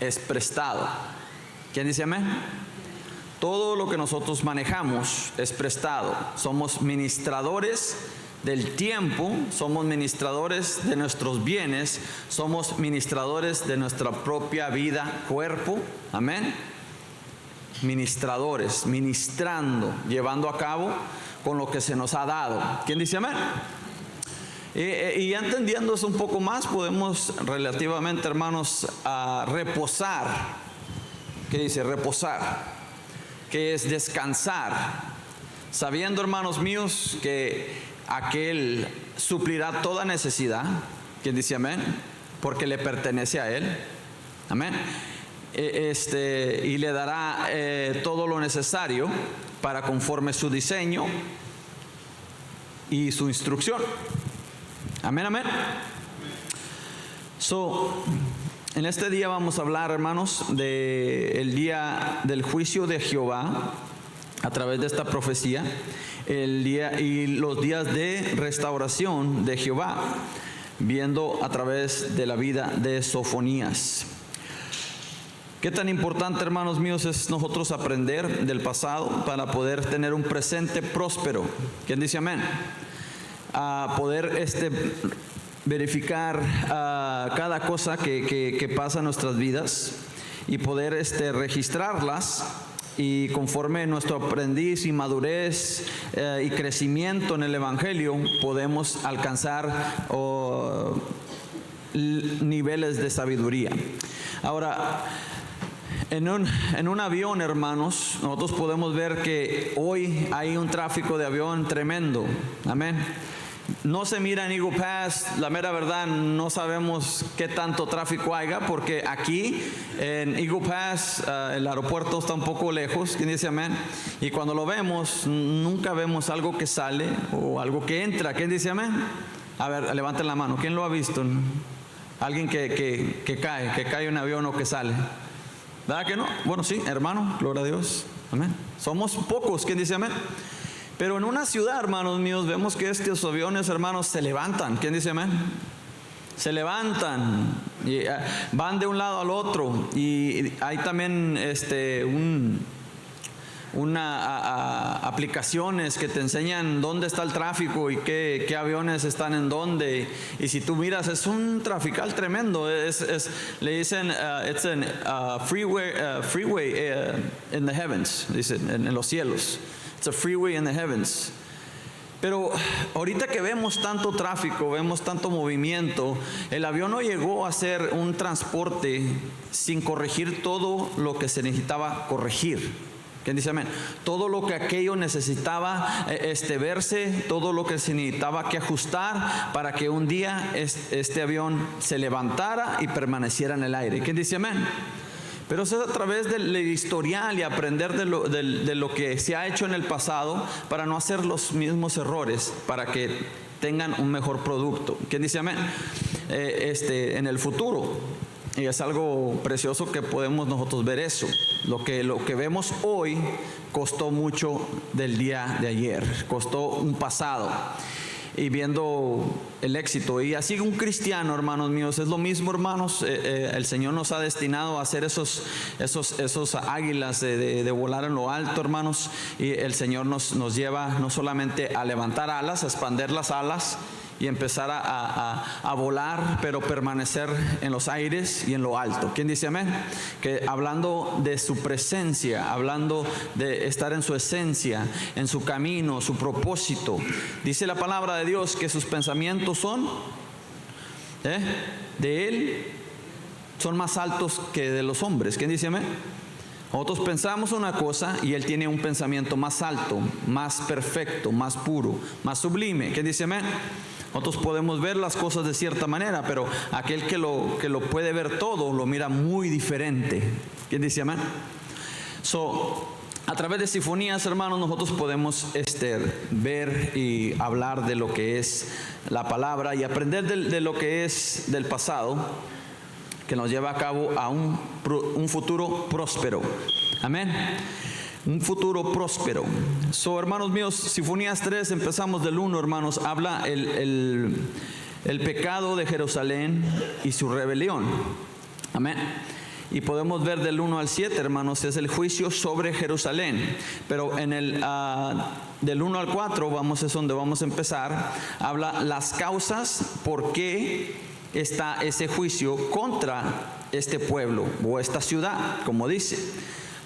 es prestado. ¿Quién dice amén? Todo lo que nosotros manejamos es prestado. Somos ministradores del tiempo, somos ministradores de nuestros bienes, somos ministradores de nuestra propia vida, cuerpo. Amén. Ministradores, ministrando, llevando a cabo con lo que se nos ha dado. ¿Quién dice amén? Y entendiendo eso un poco más, podemos relativamente, hermanos, a reposar. ¿Qué dice? Reposar. Que es descansar, sabiendo, hermanos míos, que aquel suplirá toda necesidad. ¿Quién dice amén? Porque le pertenece a él. Amén. Y le dará todo lo necesario para conforme su diseño y su instrucción. Amén, amén. En este día vamos a hablar, hermanos, del día del juicio de Jehová a través de esta profecía, el día y los días de restauración de Jehová, viendo a través de la vida de Sofonías. Qué tan importante, hermanos míos, es nosotros aprender del pasado para poder tener un presente próspero. ¿Quién dice amén? A poder verificar cada cosa que pasa en nuestras vidas y poder registrarlas, y conforme nuestro aprendiz y madurez y crecimiento en el Evangelio podemos alcanzar niveles de sabiduría. Ahora, en un avión, hermanos, nosotros podemos ver que hoy hay un tráfico de avión tremendo. Amén. No se mira en Eagle Pass, la mera verdad no sabemos qué tanto tráfico haya, porque aquí en Eagle Pass el aeropuerto está un poco lejos. ¿Quién dice amén? Y cuando lo vemos, nunca vemos algo que sale o algo que entra. ¿Quién dice amén? A ver, levanten la mano. ¿Quién lo ha visto? Alguien que cae un avión o que sale. ¿Verdad que no? Bueno, sí, hermano, gloria a Dios. Amén. Somos pocos. ¿Quién dice amén? Pero en una ciudad, hermanos míos, vemos que estos aviones, hermanos, se levantan. ¿Quién dice amén? Se levantan y van de un lado al otro. Y hay también aplicaciones que te enseñan dónde está el tráfico y qué aviones están en dónde. Y si tú miras, es un trafical tremendo. Le dicen, it's a freeway in the heavens, dicen, en los cielos. It's a freeway in the heavens. Pero ahorita que vemos tanto tráfico, vemos tanto movimiento, el avión no llegó a ser un transporte sin corregir todo lo que se necesitaba corregir. ¿Quién dice amén? Todo lo que aquello necesitaba verse, todo lo que se necesitaba que ajustar para que un día este avión se levantara y permaneciera en el aire. ¿Quién dice amén? Pero eso es a través del historial y aprender de lo que se ha hecho en el pasado para no hacer los mismos errores, para que tengan un mejor producto. ¿Quién dice amén? En el futuro. Y es algo precioso que podemos nosotros ver eso. Lo que vemos hoy costó mucho del día de ayer, costó un pasado. Y viendo el éxito, y así un cristiano, hermanos míos, es lo mismo, hermanos. El Señor nos ha destinado a hacer esos águilas de volar en lo alto, hermanos, y el Señor nos lleva no solamente a levantar alas, a expandir las alas y empezar a volar, pero permanecer en los aires y en lo alto. ¿Quién dice amén? Que hablando de su presencia, hablando de estar en su esencia, en su camino, su propósito. Dice la palabra de Dios que sus pensamientos son de Él, son más altos que de los hombres. ¿Quién dice amén? Nosotros pensamos una cosa y Él tiene un pensamiento más alto, más perfecto, más puro, más sublime. ¿Quién dice amén? Nosotros podemos ver las cosas de cierta manera, pero aquel que lo puede ver todo, lo mira muy diferente. ¿Quién dice amén? A través de Sofonías, hermanos, nosotros podemos ver y hablar de lo que es la palabra y aprender de lo que es del pasado, que nos lleva a cabo a un futuro próspero. Amén. Un futuro próspero. Hermanos míos, Sofonías 3, empezamos del 1, hermanos, habla el pecado de Jerusalén y su rebelión. Amén. y podemos ver del 1 al 7, hermanos, es el juicio sobre Jerusalén. Pero en el del 1 al 4, es donde vamos a empezar, habla las causas por qué está ese juicio contra este pueblo o esta ciudad, como dice.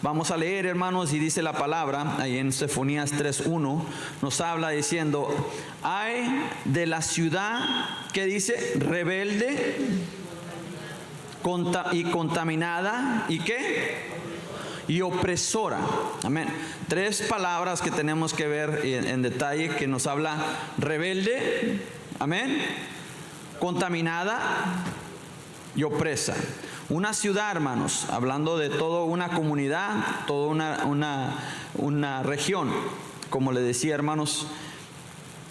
Vamos a leer, hermanos, y dice la palabra, ahí en Sofonías 3:1, nos habla diciendo: ay de la ciudad, que dice, rebelde y contaminada, ¿y qué? Y opresora. Amén. 3 palabras que tenemos que ver en detalle, que nos habla rebelde, amén, contaminada y opresa. Una ciudad, hermanos, hablando de toda una comunidad, toda una región. Como le decía, hermanos,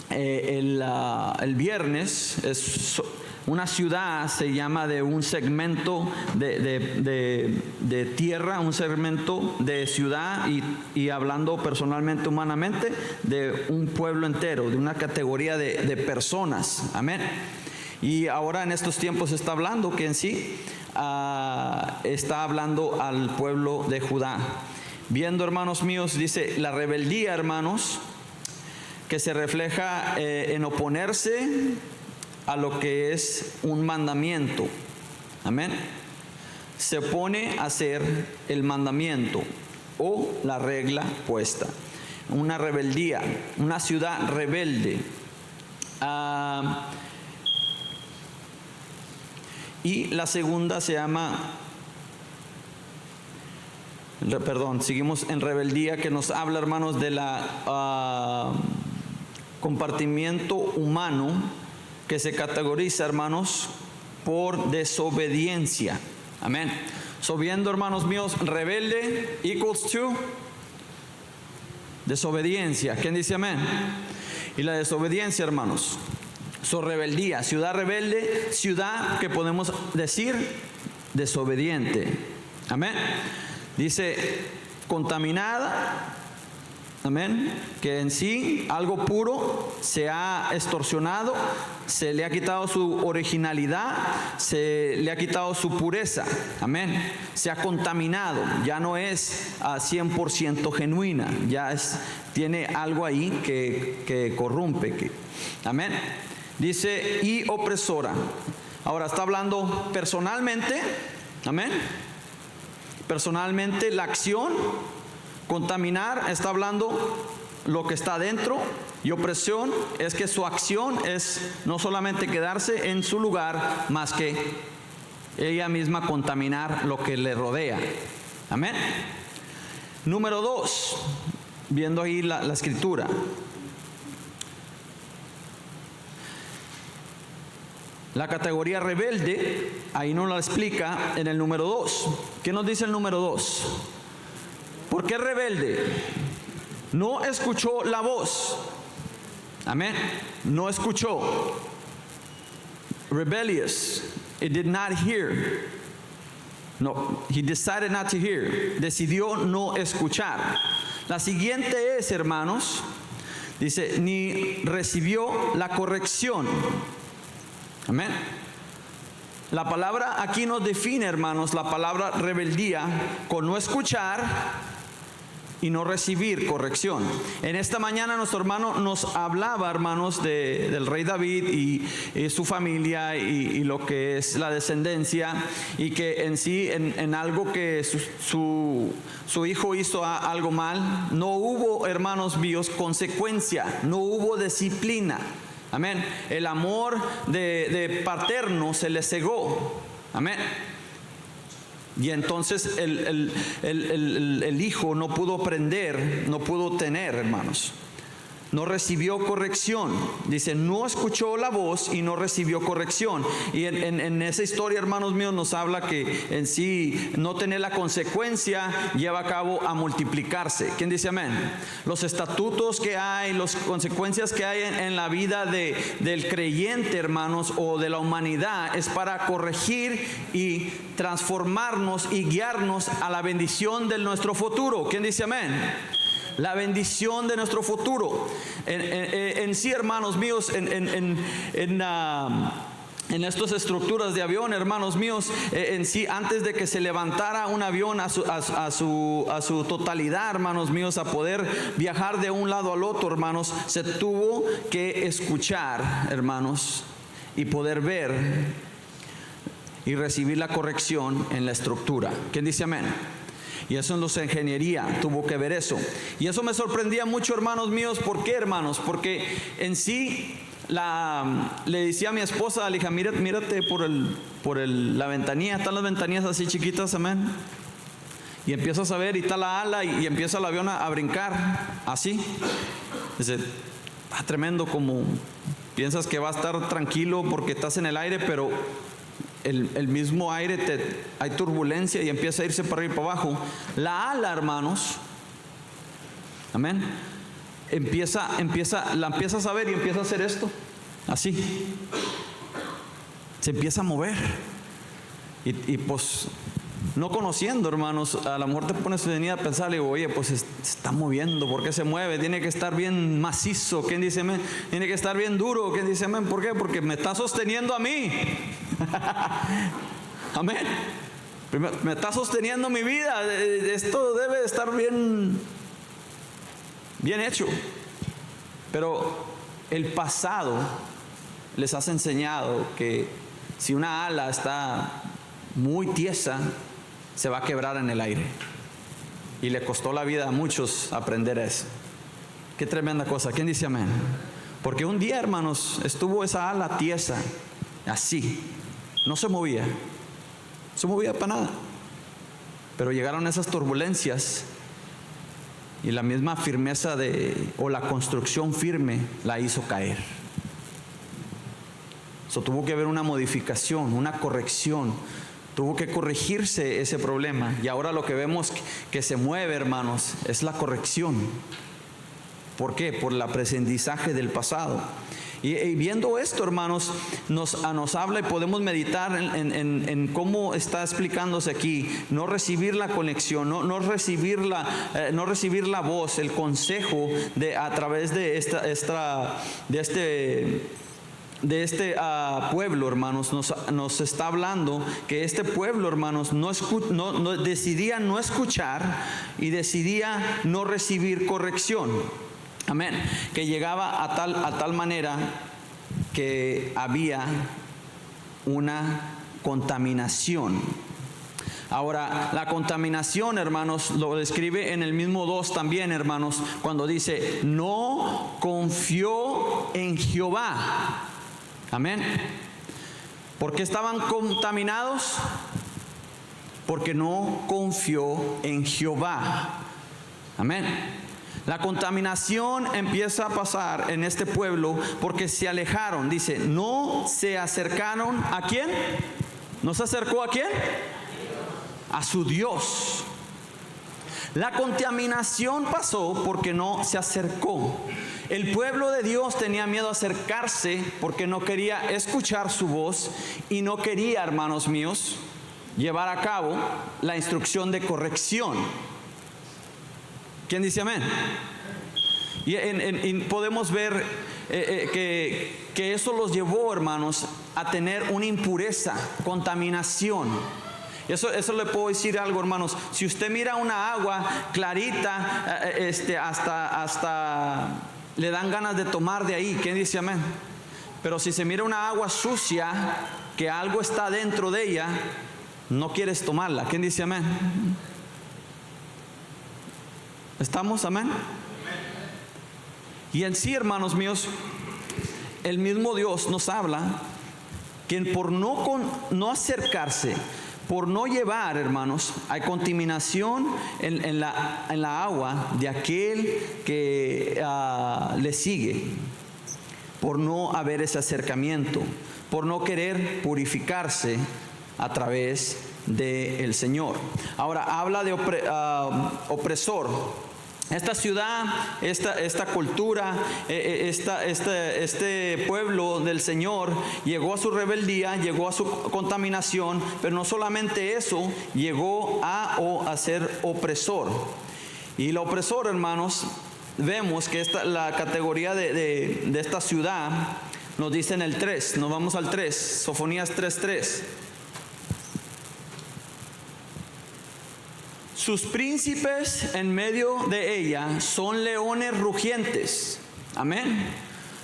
el viernes, es una ciudad, se llama de un segmento de tierra, un segmento de ciudad, y hablando personalmente, humanamente, de un pueblo entero, de una categoría de personas. Amén. Y ahora en estos tiempos está hablando que en sí está hablando al pueblo de Judá. Viendo, hermanos míos, dice la rebeldía, hermanos, que se refleja en oponerse a lo que es un mandamiento. Amén. Se opone a hacer el mandamiento o la regla puesta. Una rebeldía, una ciudad rebelde. Y la segunda se llama, seguimos en rebeldía, que nos habla, hermanos, de la compartimiento humano, que se categoriza, hermanos, por desobediencia. Amén. Viendo, hermanos míos, rebelde equals to desobediencia. ¿Quién dice amén? Y la desobediencia, hermanos, rebeldía, ciudad rebelde, ciudad que podemos decir desobediente. Amén. Dice contaminada. Amén. Que en sí algo puro se ha extorsionado, se le ha quitado su originalidad, se le ha quitado su pureza. Amén. Se ha contaminado, ya no es 100% genuina, ya tiene algo ahí que corrompe. Amén. Dice y opresora. Ahora está hablando personalmente. Amén. Personalmente la acción. Contaminar está hablando lo que está dentro, y opresión es que su acción es no solamente quedarse en su lugar, más que ella misma contaminar lo que le rodea. Amén. Número 2, viendo ahí la escritura. La categoría rebelde, ahí nos la explica en el número 2. ¿Qué nos dice el número 2? ¿Por qué rebelde? No escuchó la voz. Amén. No escuchó. Rebellious. It did not hear. No, he decided not to hear. Decidió no escuchar. La siguiente es, hermanos, dice, ni recibió la corrección. Amén. La palabra aquí nos define, hermanos, la palabra rebeldía con no escuchar y no recibir corrección. En esta mañana nuestro hermano nos hablaba, hermanos, del rey David y su familia y lo que es la descendencia, y que en sí, en algo que su hijo hizo algo mal, no hubo, hermanos míos, consecuencia, no hubo disciplina. Amén. El amor de paterno se le cegó. Amén. Y entonces el hijo no pudo aprender, no pudo tener, hermanos. No recibió corrección. Dice, no escuchó la voz y no recibió corrección. Y en esa historia, hermanos míos, nos habla que en sí no tener la consecuencia lleva a cabo a multiplicarse. ¿Quién dice amén? Los estatutos que hay, las consecuencias que hay en la vida del creyente, hermanos, o de la humanidad, es para corregir y transformarnos y guiarnos a la bendición de nuestro futuro. ¿Quién dice amén? La bendición de nuestro futuro. En sí, hermanos míos, en estas estructuras de avión, hermanos míos, en sí, antes de que se levantara un avión a su totalidad, hermanos míos, a poder viajar de un lado al otro, hermanos, se tuvo que escuchar, hermanos, y poder ver y recibir la corrección en la estructura. ¿Quién dice amén? Y eso en los ingeniería tuvo que ver eso. Y eso me sorprendía mucho, hermanos míos. ¿Por qué, hermanos? Porque en sí le decía a mi esposa, le dije, mírate por la ventanilla, están las ventanillas así chiquitas, amén. Y empiezas a ver y está la ala y empieza el avión a brincar, así. Dice, tremendo, como piensas que va a estar tranquilo porque estás en el aire, pero el mismo aire, hay turbulencia y empieza a irse para arriba y para abajo. La ala, hermanos, amén, la empiezas a ver y empieza a hacer esto, así. Se empieza a mover. Y pues, no conociendo, hermanos, a lo mejor te pones a pensar, le digo, oye, pues se está moviendo, ¿por qué se mueve? Tiene que estar bien macizo, ¿quién dice amén? Tiene que estar bien duro, ¿quién dice amén? ¿Por qué? Porque me está sosteniendo a mí. Amén. Me está sosteniendo mi vida. Esto debe de estar bien hecho. Pero el pasado les has enseñado que si una ala está muy tiesa, se va a quebrar en el aire. Y le costó la vida a muchos aprender eso. Qué tremenda cosa. ¿Quién dice amén? Porque un día, hermanos, estuvo esa ala tiesa, así, no se movía para nada. Pero llegaron esas turbulencias y la misma firmeza o la construcción firme la hizo caer. Tuvo que haber una modificación, una corrección. Tuvo que corregirse ese problema. Y ahora lo que vemos que se mueve, hermanos, es la corrección. ¿Por qué? Por el aprendizaje del pasado. Y viendo esto, hermanos, nos habla y podemos meditar en cómo está explicándose aquí. No recibir la conexión, no recibir la voz, el consejo a través de este pueblo, hermanos. Nos está hablando que este pueblo, hermanos, decidía no escuchar y decidía no recibir corrección. Amén. Que llegaba a tal manera que había una contaminación. Ahora, la contaminación, hermanos, lo describe en el mismo 2 también, hermanos, cuando dice, no confió en Jehová. Amén. ¿Por qué estaban contaminados? Porque no confió en Jehová. Amén. La contaminación empieza a pasar en este pueblo porque se alejaron. Dice, no se acercaron. ¿A quién? ¿No se acercó a quién? A su Dios. La contaminación pasó porque no se acercó. El pueblo de Dios tenía miedo a acercarse porque no quería escuchar su voz y no quería, hermanos míos, llevar a cabo la instrucción de corrección. ¿Quién dice amén? Y podemos ver que eso los llevó, hermanos, a tener una impureza, contaminación. Eso le puedo decir algo, hermanos. Si usted mira una agua clarita, hasta le dan ganas de tomar de ahí. ¿Quién dice amén? Pero si se mira una agua sucia, que algo está dentro de ella, no quieres tomarla. ¿Quién dice amén? ¿Estamos? Amén. Y en sí, hermanos míos, el mismo Dios nos habla que por no acercarse, por no llevar, hermanos, hay contaminación en la agua de aquel que le sigue, por no haber ese acercamiento, por no querer purificarse a través del Señor. Ahora habla de opresor. Esta ciudad, esta cultura, este pueblo del Señor llegó a su rebeldía, llegó a su contaminación, pero no solamente eso, llegó a ser opresor. Y el opresor, hermanos, vemos que la categoría de esta ciudad nos dice en el 3, nos vamos al 3, Sofonías 3:3. Sus príncipes en medio de ella son leones rugientes. Amén.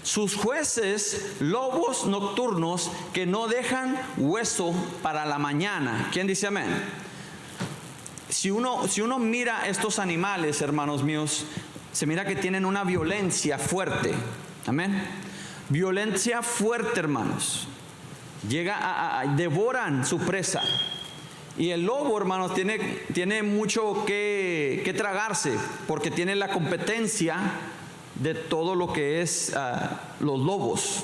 Sus jueces, lobos nocturnos que no dejan hueso para la mañana. ¿Quién dice amén? Si uno mira estos animales, hermanos míos, se mira que tienen una violencia fuerte. Amén. Violencia fuerte, hermanos. Devoran su presa. Y el lobo, hermanos, tiene mucho que tragarse, porque tiene la competencia de todo lo que es los lobos.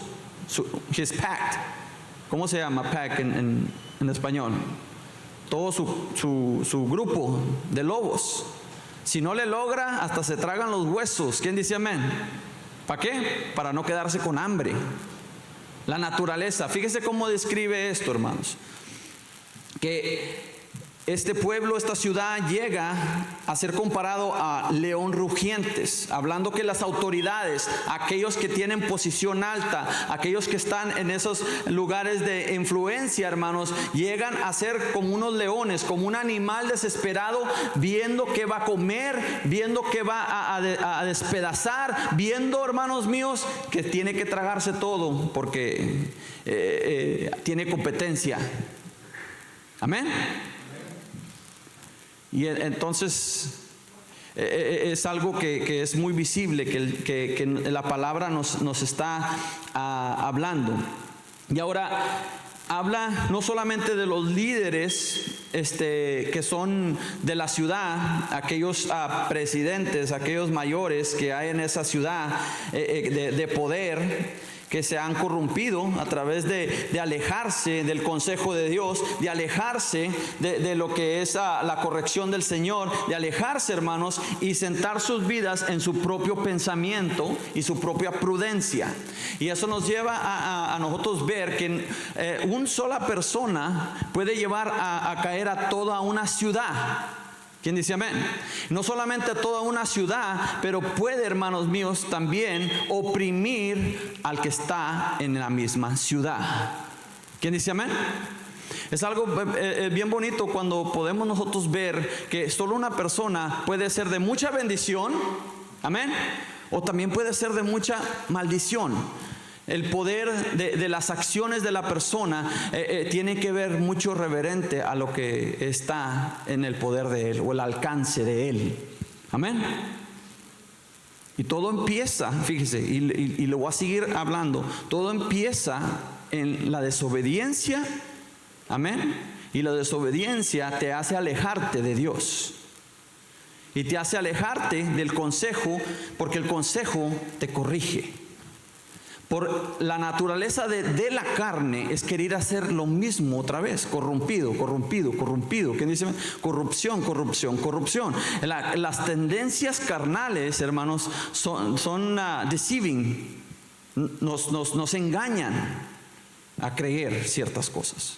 His pack. ¿Cómo se llama pack en español? Todo su grupo de lobos. Si no le logra, hasta se tragan los huesos. ¿Quién dice amén? ¿Para qué? Para no quedarse con hambre. La naturaleza. Fíjese cómo describe esto, hermanos. Que este pueblo, esta ciudad llega a ser comparado a león rugientes, hablando que las autoridades, aquellos que tienen posición alta, aquellos que están en esos lugares de influencia, hermanos, llegan a ser como unos leones, como un animal desesperado, viendo que va a comer, viendo que va a despedazar, viendo, hermanos míos, que tiene que tragarse todo porque tiene competencia. Amén. Y entonces es algo que es muy visible, que la palabra nos está hablando. Y ahora habla no solamente de los líderes que son de la ciudad, aquellos presidentes, aquellos mayores que hay en esa ciudad de poder, que se han corrompido a través de alejarse del consejo de Dios, de alejarse de lo que es la corrección del Señor, de alejarse, hermanos, y sentar sus vidas en su propio pensamiento y su propia prudencia. Y eso nos lleva a nosotros ver que una sola persona puede llevar a caer a toda una ciudad. ¿Quién dice amén? No solamente a toda una ciudad, pero puede, hermanos míos, también oprimir al que está en la misma ciudad. ¿Quién dice amén? Es algo bien bonito cuando podemos nosotros ver que solo una persona puede ser de mucha bendición, amén, o también puede ser de mucha maldición. El poder de las acciones de la persona tiene que ver mucho reverente a lo que está en el poder de él o el alcance de él. Amén. Y todo empieza, fíjese, y lo voy a seguir hablando, todo empieza en la desobediencia. Amén. Y la desobediencia te hace alejarte de Dios. Y te hace alejarte del consejo, porque el consejo te corrige. Por la naturaleza de la carne es querer hacer lo mismo otra vez, corrompido. ¿Quién dice? Corrupción. Las tendencias carnales, hermanos, son deceiving, nos engañan a creer ciertas cosas.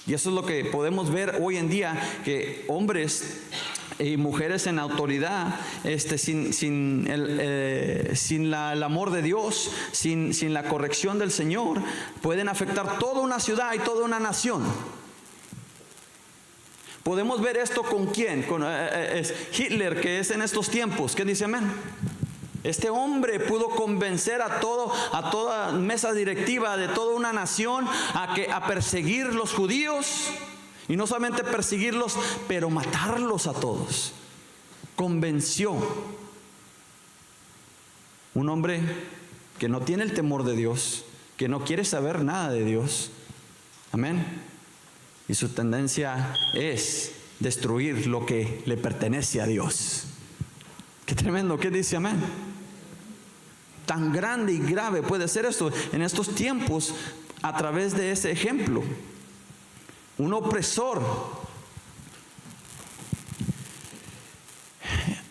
Y eso es lo que podemos ver hoy en día, que hombres y mujeres en autoridad, sin el amor de Dios, sin la corrección del Señor, pueden afectar toda una ciudad y toda una nación. Podemos ver esto con quién, con Hitler, que es en estos tiempos. ¿Qué dice amén? Este hombre pudo convencer a toda mesa directiva de toda una nación a perseguir los judíos. Y no solamente perseguirlos, pero matarlos a todos. Convenció. Un hombre que no tiene el temor de Dios, que no quiere saber nada de Dios. Amén. Y su tendencia es destruir lo que le pertenece a Dios. Qué tremendo, ¿qué dice amén? Tan grande y grave puede ser esto en estos tiempos a través de ese ejemplo. Un opresor.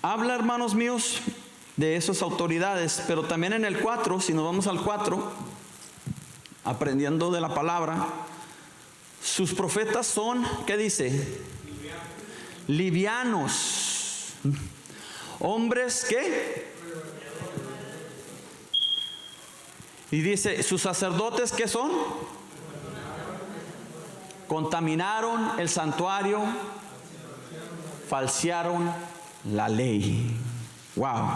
Habla, hermanos míos, de esas autoridades, pero también en el 4, si nos vamos al 4, aprendiendo de la palabra, sus profetas son, ¿qué dice? Livianos. Hombres, ¿qué? Y dice, ¿sus sacerdotes qué son? Contaminaron el santuario, falsearon la ley. Wow.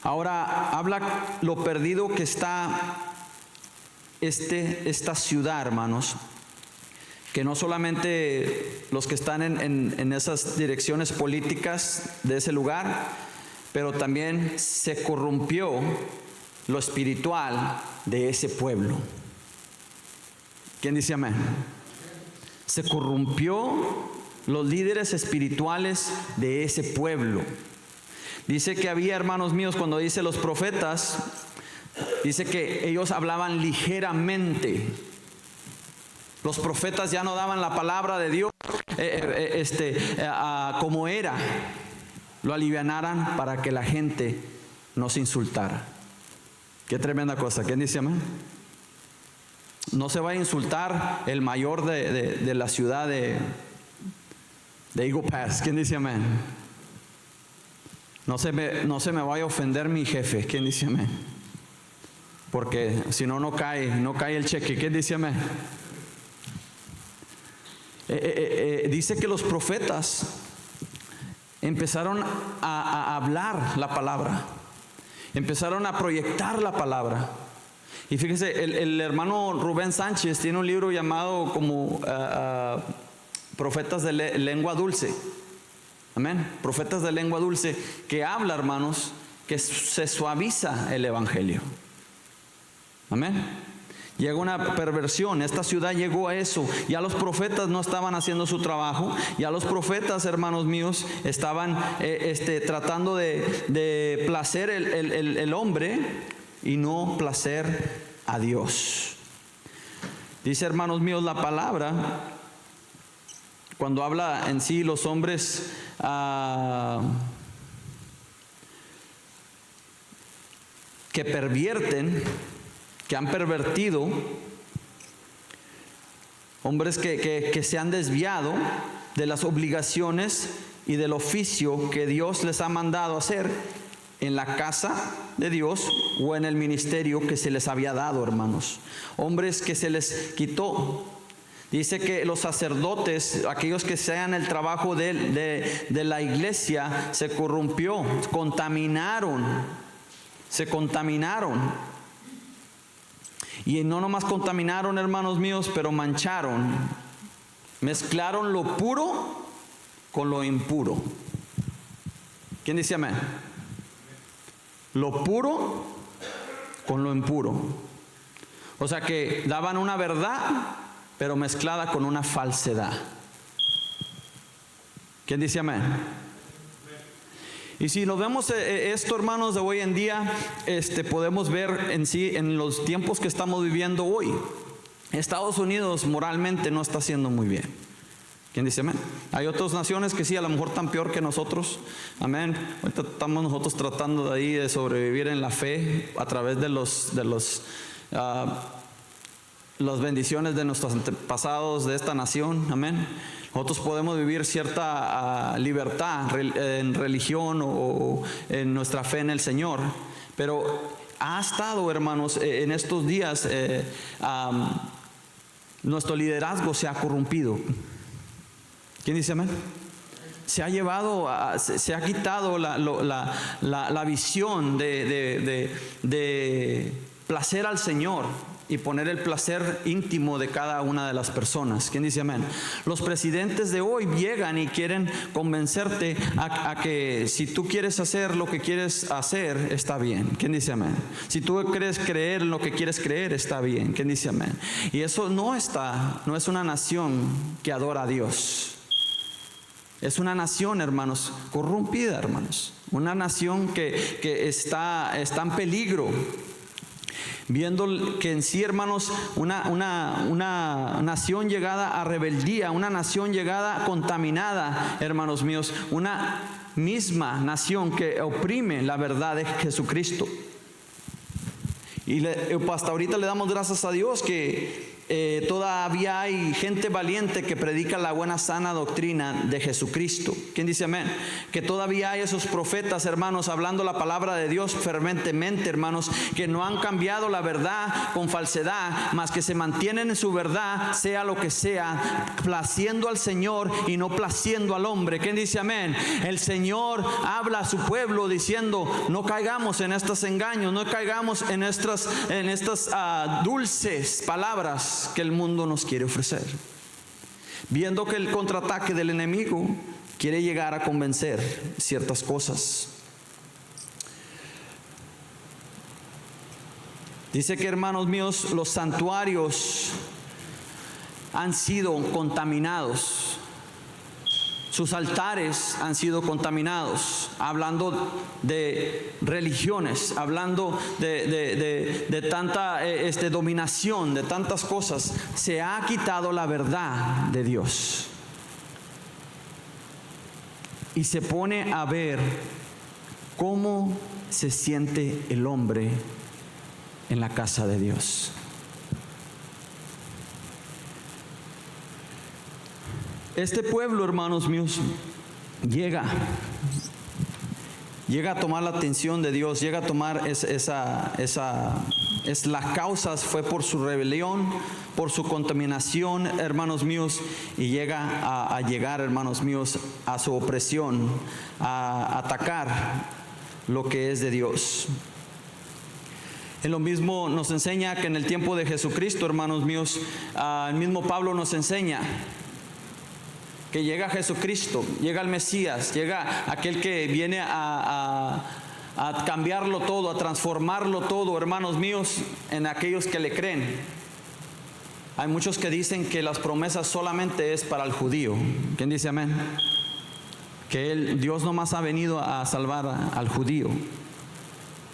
Ahora habla lo perdido que está esta ciudad, hermanos, que no solamente los que están en esas direcciones políticas de ese lugar, pero también se corrompió lo espiritual de ese pueblo. ¿Quién dice amén? Se corrompió los líderes espirituales de ese pueblo. Dice que había, hermanos míos, cuando dice los profetas, dice que ellos hablaban ligeramente. Los profetas ya no daban la palabra de Dios como era. Lo alivianaran para que la gente no se insultara. Qué tremenda cosa. ¿Quién dice amén? No se va a insultar el mayor de la ciudad de Eagle Pass. ¿Quién dice amén? No se me vaya a ofender mi jefe. ¿Quién dice amén? Porque si no, no cae el cheque. ¿Quién dice amén? Dice que los profetas empezaron a hablar la palabra, empezaron a proyectar la palabra. Y fíjese, el hermano Rubén Sánchez tiene un libro llamado como Profetas de Lengua Dulce. Amén. Profetas de Lengua Dulce, que habla, hermanos, que se suaviza el evangelio. Amén. Llega una perversión. Esta ciudad llegó a eso. Ya los profetas no estaban haciendo su trabajo. Ya los profetas, hermanos míos, estaban tratando de placer el hombre y no placer a Dios. Dice, hermanos míos, la palabra, cuando habla en sí los hombres que pervierten, que han pervertido, hombres que se han desviado de las obligaciones y del oficio que Dios les ha mandado hacer en la casa de Dios o en el ministerio que se les había dado, hermanos. Hombres que se les quitó. Dice que los sacerdotes, aquellos que sean el trabajo de la iglesia, se corrompió, se contaminaron. Y no nomás contaminaron, hermanos míos, pero mancharon. Mezclaron lo puro con lo impuro. ¿Quién dice amén? Lo puro con lo impuro. O sea que daban una verdad, pero mezclada con una falsedad. ¿Quién dice amén? Y si lo vemos esto, hermanos, de hoy en día, podemos ver en sí, en los tiempos que estamos viviendo hoy, Estados Unidos moralmente no está haciendo muy bien. ¿Quién dice amén? Hay otras naciones que sí, a lo mejor están peor que nosotros. Amén. Ahorita estamos nosotros tratando de ahí de sobrevivir en la fe a través de las bendiciones de nuestros antepasados de esta nación. Amén. Nosotros podemos vivir cierta libertad en religión o en nuestra fe en el Señor, pero ha estado, hermanos, en estos días nuestro liderazgo se ha corrompido. ¿Quién dice amén? Se ha llevado, se ha quitado la visión de placer al Señor y poner el placer íntimo de cada una de las personas. ¿Quién dice amén? Los presidentes de hoy llegan y quieren convencerte a que si tú quieres hacer lo que quieres hacer, está bien. ¿Quién dice amén? Si tú quieres creer en lo que quieres creer, está bien. ¿Quién dice amén? Y eso no es una nación que adora a Dios. Es una nación, hermanos, corrompida, hermanos. Una nación que está en peligro. Viendo que en sí, hermanos, una nación llegada a rebeldía, una nación llegada contaminada, hermanos míos, una misma nación que oprime la verdad de Jesucristo. Y hasta ahorita le damos gracias a Dios que todavía hay gente valiente que predica la buena sana doctrina de Jesucristo. ¿Quién dice amén? Que todavía hay esos profetas, hermanos, hablando la palabra de Dios ferventemente, hermanos, que no han cambiado la verdad con falsedad, mas que se mantienen en su verdad, sea lo que sea, placiendo al Señor y no placiendo al hombre. ¿Quién dice amén? El Señor habla a su pueblo diciendo: no caigamos en estos engaños, no caigamos en estas dulces palabras que el mundo nos quiere ofrecer, viendo que el contraataque del enemigo quiere llegar a convencer ciertas cosas. Dice que, hermanos míos, los santuarios han sido contaminados, sus altares han sido contaminados, hablando de religiones, hablando de tanta dominación, de tantas cosas. Se ha quitado la verdad de Dios y se pone a ver cómo se siente el hombre en la casa de Dios. Este pueblo, hermanos míos, llega a tomar la atención de Dios, llega a tomar las causas, fue por su rebelión, por su contaminación, hermanos míos, y llega a llegar, hermanos míos, a su opresión, a atacar lo que es de Dios. En lo mismo nos enseña que en el tiempo de Jesucristo, hermanos míos, el mismo Pablo nos enseña que llega Jesucristo, llega el Mesías, llega aquel que viene a cambiarlo todo, a transformarlo todo, hermanos míos, en aquellos que le creen. Hay muchos que dicen que las promesas solamente es para el judío. ¿Quién dice amén? Que Dios nomás ha venido a salvar al judío.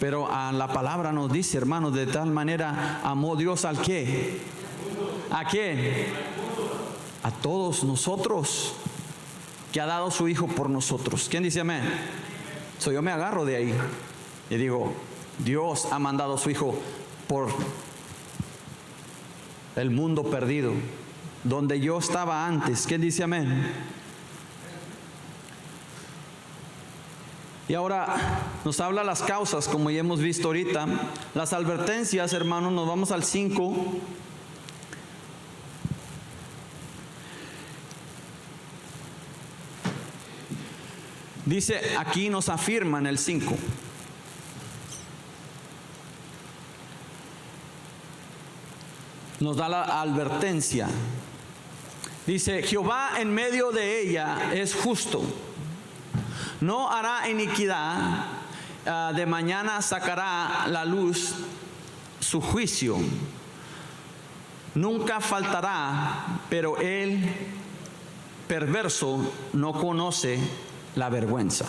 Pero la palabra nos dice, hermanos, de tal manera amó Dios al ¿qué? ¿A quién? A todos nosotros, que ha dado su Hijo por nosotros. ¿Quién dice amén? Yo me agarro de ahí y digo: Dios ha mandado a su Hijo por el mundo perdido, donde yo estaba antes. ¿Quién dice amén? Y ahora nos habla las causas, como ya hemos visto ahorita. Las advertencias, hermanos, nos vamos al 5. Dice, aquí nos afirma en el 5. Nos da la advertencia. Dice: Jehová en medio de ella es justo, no hará iniquidad, de mañana sacará la luz su juicio, nunca faltará, pero el perverso no conoce la vergüenza.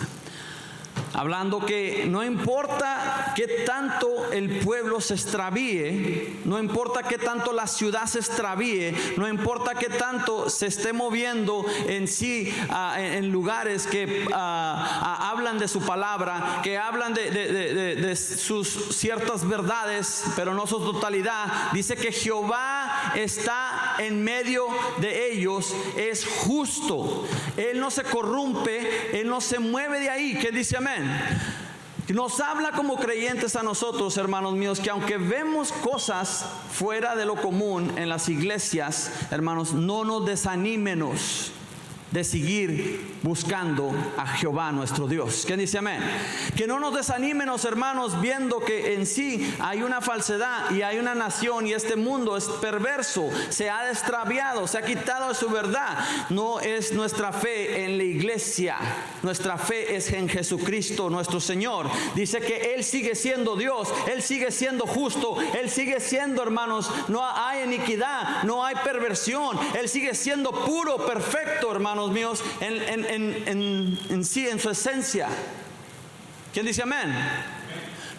Hablando que no importa qué tanto el pueblo se extravíe, no importa qué tanto la ciudad se extravíe, no importa qué tanto se esté moviendo en sí, en lugares que hablan de su palabra, que hablan de sus ciertas verdades, pero no su totalidad. Dice que Jehová está en medio de ellos, es justo. Él no se corrompe, Él no se mueve de ahí. ¿Quién dice amén? Nos habla como creyentes a nosotros, hermanos míos, que aunque vemos cosas fuera de lo común en las iglesias, hermanos, no nos desanímenos de seguir buscando a Jehová nuestro Dios. ¿Quién dice amén? Que no nos desanímenos, hermanos, viendo que en sí hay una falsedad y hay una nación y este mundo es perverso, se ha extraviado, se ha quitado de su verdad. No es nuestra fe en la iglesia, nuestra fe es en Jesucristo nuestro Señor. Dice que Él sigue siendo Dios, Él sigue siendo justo, Él sigue siendo, hermanos, no hay iniquidad, no hay perversión, Él sigue siendo puro, perfecto, hermanos míos, en sí, en su esencia. ¿Quién dice amén?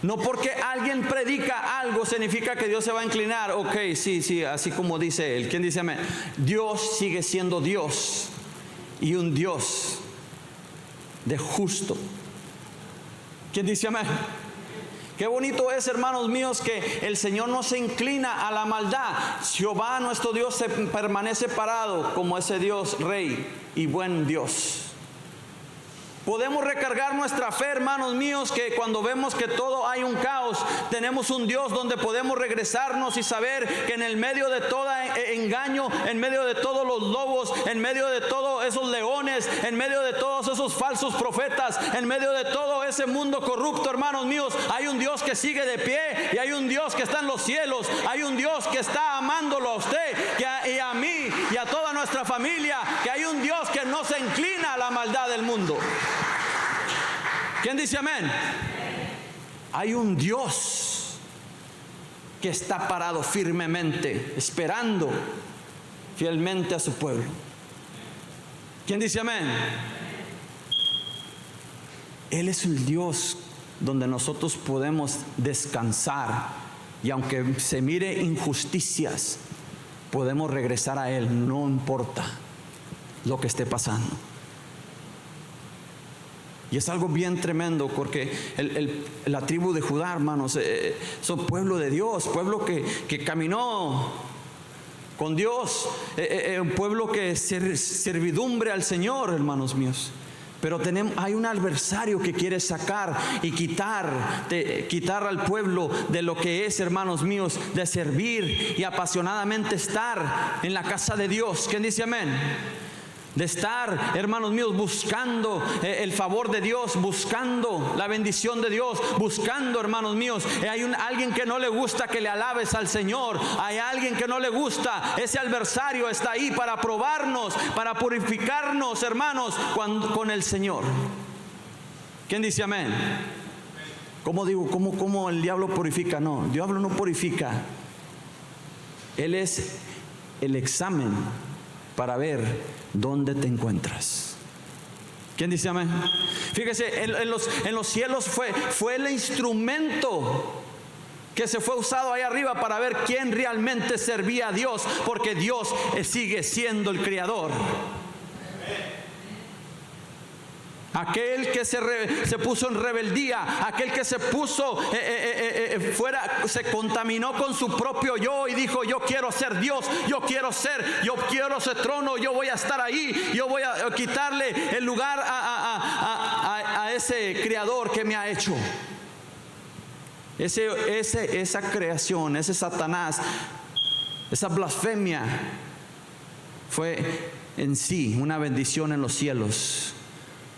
No porque alguien predica algo significa que Dios se va a inclinar. Ok, sí, así como dice él. ¿Quién dice amén? Dios sigue siendo Dios, y un Dios de justo. ¿Quién dice amén? Qué bonito es, hermanos míos, que el Señor no se inclina a la maldad. Jehová nuestro Dios se permanece parado como ese Dios rey y buen Dios. Podemos recargar nuestra fe, hermanos míos, que cuando vemos que todo hay un caos, tenemos un Dios donde podemos regresarnos y saber que en el medio de todo engaño, en medio de todos los lobos, en medio de todos esos leones, en medio de todos esos falsos profetas, en medio de todo ese mundo corrupto, hermanos míos, hay un Dios que sigue de pie y hay un Dios que está en los cielos, hay un Dios que está amándolo a usted y a mí y a toda nuestra familia, que hay un Dios que no se inclina a la maldad del mundo. ¿Quién dice amén? Hay un Dios que está parado firmemente, esperando fielmente a su pueblo. ¿Quién dice amén? Él es el Dios donde nosotros podemos descansar, y aunque se mire injusticias, podemos regresar a Él, no importa lo que esté pasando. Y es algo bien tremendo, porque la tribu de Judá, hermanos, son pueblo de Dios, pueblo que caminó con Dios, un pueblo que es servidumbre al Señor, hermanos míos. Pero hay un adversario que quiere sacar y quitar al pueblo de lo que es, hermanos míos, de servir y apasionadamente estar en la casa de Dios. ¿Quién dice amén? De estar, hermanos míos, buscando el favor de Dios, buscando la bendición de Dios, buscando, hermanos míos, hay alguien que no le gusta que le alabes al Señor, hay alguien que no le gusta, ese adversario está ahí para probarnos, para purificarnos, hermanos, con el Señor. ¿Quién dice amén? ¿Cómo digo? ¿Cómo el diablo purifica? No, el diablo no purifica. Él es el examen para ver dónde te encuentras. ¿Quién dice amén? Fíjese, en los cielos fue el instrumento que se fue usado ahí arriba para ver quién realmente servía a Dios, porque Dios sigue siendo el creador. Aquel que se puso en rebeldía, aquel que se puso se contaminó con su propio yo y dijo: yo quiero ser Dios, yo quiero ese trono, yo voy a estar ahí, yo voy a quitarle el lugar a ese creador que me ha hecho. Esa creación, ese Satanás, esa blasfemia fue en sí una bendición en los cielos.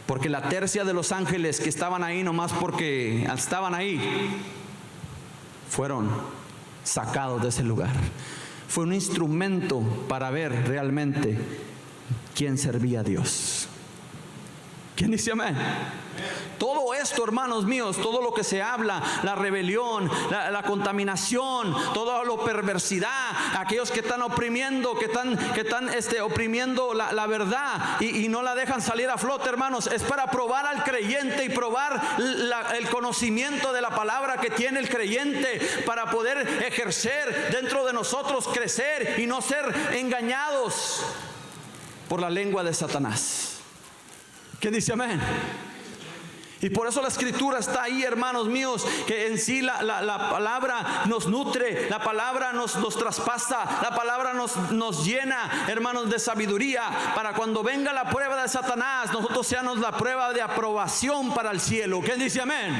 Porque la tercia de los ángeles que estaban ahí nomás porque estaban ahí, fueron sacados de ese lugar. Fue un instrumento para ver realmente quién servía a Dios. ¿Quién dice amén? Todo esto, hermanos míos, todo lo que se habla, la rebelión, la contaminación, toda la perversidad, aquellos que están oprimiendo, que están oprimiendo la verdad y no la dejan salir a flote, hermanos, es para probar al creyente y probar el conocimiento de la palabra que tiene el creyente, para poder ejercer dentro de nosotros, crecer y no ser engañados por la lengua de Satanás. ¿Quién dice amén? Y por eso la escritura está ahí, hermanos míos, que en sí la palabra nos nutre, la palabra nos traspasa, la palabra nos llena, hermanos, de sabiduría, para cuando venga la prueba de Satanás, nosotros seamos la prueba de aprobación para el cielo. ¿Quién dice amén?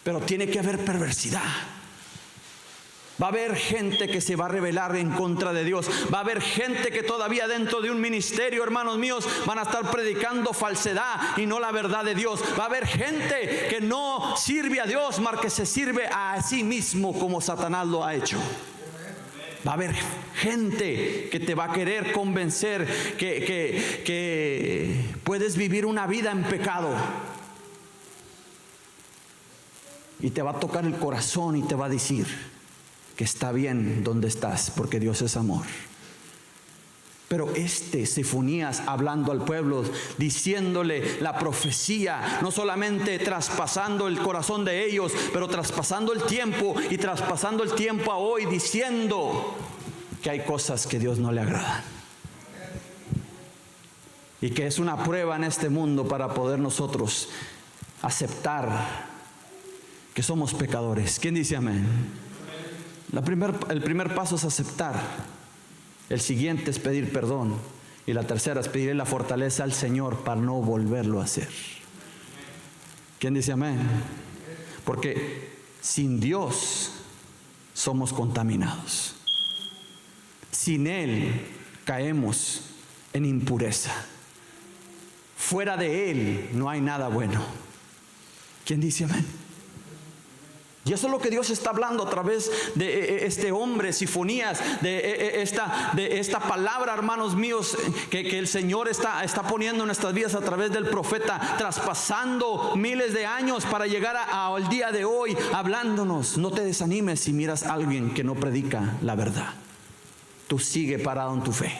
Pero tiene que haber perversidad. Va a haber gente que se va a rebelar en contra de Dios. Va a haber gente que todavía dentro de un ministerio, hermanos míos, van a estar predicando falsedad y no la verdad de Dios. Va a haber gente que no sirve a Dios, más que se sirve a sí mismo como Satanás lo ha hecho. Va a haber gente que te va a querer convencer que puedes vivir una vida en pecado. Y te va a tocar el corazón y te va a decir que está bien donde estás, porque Dios es amor. Pero Sefonías, hablando al pueblo, diciéndole la profecía, no solamente traspasando el corazón de ellos, pero traspasando el tiempo y traspasando el tiempo a hoy, diciendo que hay cosas que Dios no le agradan y que es una prueba en este mundo para poder nosotros aceptar que somos pecadores. ¿Quién dice amén? El primer paso es aceptar. El siguiente es pedir perdón. Y la tercera es pedirle la fortaleza al Señor para no volverlo a hacer. ¿Quién dice amén? Porque sin Dios somos contaminados. Sin Él caemos en impureza. Fuera de Él no hay nada bueno. ¿Quién dice amén? Y eso es lo que Dios está hablando a través de este hombre, Sifonías, de esta palabra, hermanos míos, que el Señor está poniendo en nuestras vidas a través del profeta, traspasando miles de años para llegar al día de hoy, hablándonos. No te desanimes si miras a alguien que no predica la verdad. Tú sigue parado en tu fe.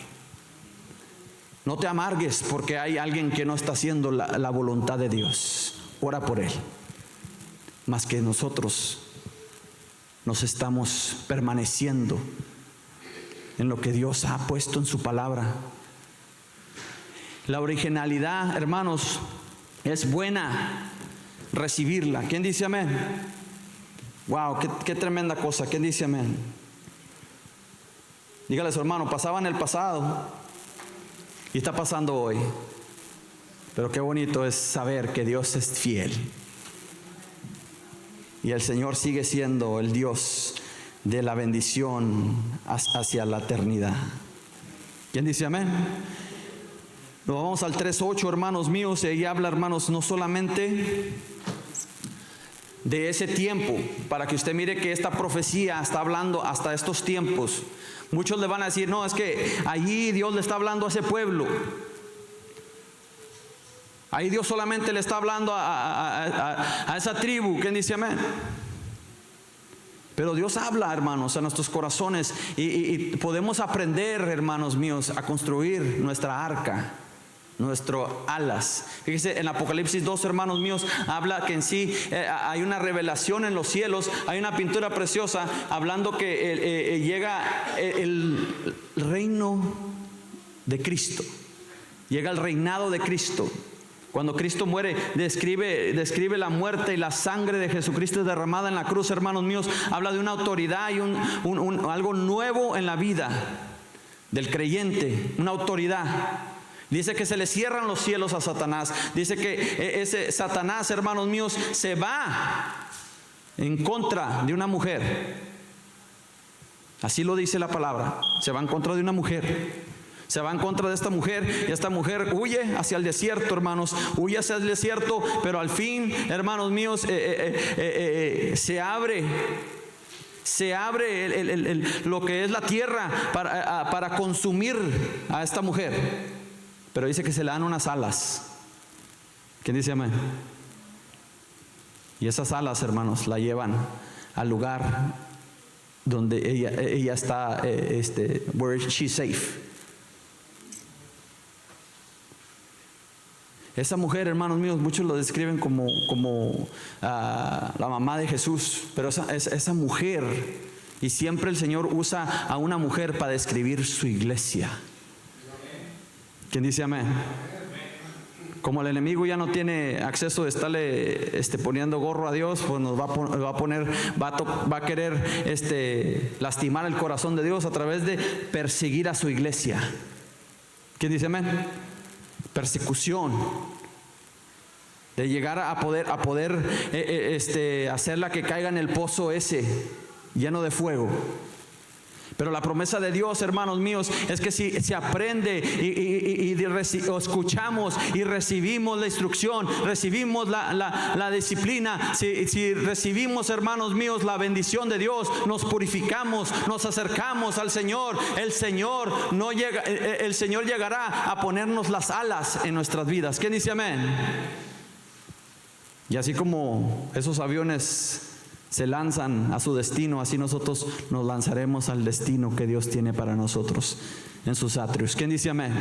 No te amargues porque hay alguien que no está haciendo la voluntad de Dios. Ora por él. Más que nosotros nos estamos permaneciendo en lo que Dios ha puesto en su palabra. La originalidad, hermanos, es buena recibirla. ¿Quién dice amén? Wow, qué tremenda cosa. ¿Quién dice amén? Dígale a su hermano, pasaba en el pasado y está pasando hoy. Pero qué bonito es saber que Dios es fiel. Y el Señor sigue siendo el Dios de la bendición hacia la eternidad. ¿Quién dice amén? Nos vamos al 3:8, hermanos míos, y ahí habla, hermanos, no solamente de ese tiempo, para que usted mire que esta profecía está hablando hasta estos tiempos. Muchos le van a decir, no, es que allí Dios le está hablando a ese pueblo. Ahí Dios solamente le está hablando a esa tribu. ¿Quién dice amén? Pero Dios habla, hermanos, a nuestros corazones y podemos aprender, hermanos míos, a construir nuestra arca, nuestras alas. Fíjese, en Apocalipsis 2, hermanos míos, habla que en sí hay una revelación en los cielos, hay una pintura preciosa hablando que llega el reino de Cristo, llega el reinado de Cristo. Cuando Cristo muere, describe la muerte y la sangre de Jesucristo derramada en la cruz, hermanos míos. Habla de una autoridad y algo nuevo en la vida del creyente, una autoridad. Dice que se le cierran los cielos a Satanás. Dice que ese Satanás, hermanos míos, se va en contra de una mujer. Así lo dice la palabra. Se va en contra de una mujer. Se va en contra de esta mujer y esta mujer huye hacia el desierto, hermanos. Huye hacia el desierto, pero al fin, hermanos míos, se abre lo que es la tierra para consumir a esta mujer. Pero dice que se le dan unas alas. ¿Quién dice amén? Y esas alas, hermanos, la llevan al lugar donde ella está, where she's safe. Esa mujer, hermanos míos, muchos lo describen como la mamá de Jesús, pero esa mujer, y siempre el Señor usa a una mujer para describir su iglesia. ¿Quién dice amén? Como el enemigo ya no tiene acceso de estarle poniendo gorro a Dios, pues nos va a querer lastimar el corazón de Dios a través de perseguir a su iglesia. ¿Quién dice amén? Persecución, de llegar a poder hacerla que caiga en el pozo ese lleno de fuego. Pero la promesa de Dios, hermanos míos, es que si se aprende y escuchamos y recibimos la instrucción, recibimos la disciplina, si recibimos, hermanos míos, la bendición de Dios, nos purificamos, nos acercamos al Señor, el Señor llegará a ponernos las alas en nuestras vidas. ¿Quién dice amén? Y así como esos aviones se lanzan a su destino, así nosotros nos lanzaremos al destino que Dios tiene para nosotros en sus atrios. ¿Quién dice amén?